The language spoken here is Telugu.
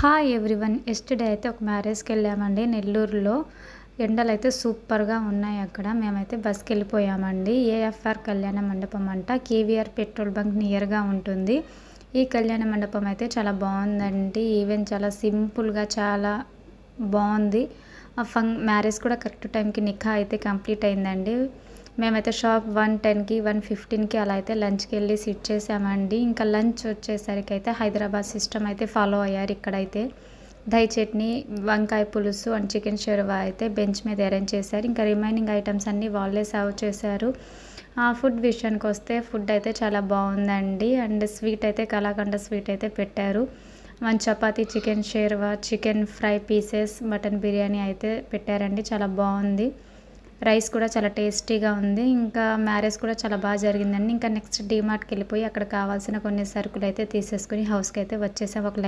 Hi everyone. ఎస్టర్డే అయితే ఒక మ్యారేజ్కి వెళ్ళామండి నెల్లూరులో. ఎండలు అయితే సూపర్గా ఉన్నాయి అక్కడ. మేమైతే బస్కి వెళ్ళిపోయామండి. ఏఎఫ్ఆర్ కళ్యాణ మండపం అంట, కేవీఆర్ పెట్రోల్ బంక్ నియర్గా ఉంటుంది. ఈ కళ్యాణ మండపం అయితే చాలా బాగుందండి. ఈవెన్ చాలా సింపుల్గా చాలా బాగుంది. మ్యారేజ్ కూడా కరెక్ట్ టైంకి నిఖా అయితే కంప్లీట్ అయిందండి. మేమైతే షాప్ 1:10కి 1:15కి అలా అయితే లంచ్కి వెళ్ళి సిట్ చేసామండి. ఇంకా లంచ్ వచ్చేసరికి అయితే హైదరాబాద్ సిస్టమ్ అయితే ఫాలో అయ్యారు. ఇక్కడైతే దహి చట్నీ, వంకాయ పులుసు అండ్ చికెన్ షెర్వా అయితే బెంచ్ మీద అరేంజ్ చేశారు. ఇంకా రిమైనింగ్ ఐటమ్స్ అన్నీ వాళ్ళే సర్వ్ చేశారు. ఫుడ్ విషయానికి వస్తే ఫుడ్ అయితే చాలా బాగుందండి. అండ్ స్వీట్ అయితే కలాకండ స్వీట్ అయితే పెట్టారు. 1 చపాతీ, చికెన్ షెర్వా, chicken fry pieces, mutton biryani అయితే పెట్టారండి. చాలా బాగుంది. రైస్ కూడా చాలా టేస్టీగా ఉంది. ఇంకా మ్యారేజ్ కూడా చాలా బాగా జరిగిందండి. ఇంకా నెక్స్ట్ డీమార్ట్కి వెళ్ళిపోయి అక్కడ కావాల్సిన కొన్ని సరుకులు అయితే తీసేసుకుని హౌస్కి అయితే వచ్చేసాం. ఒక లైక్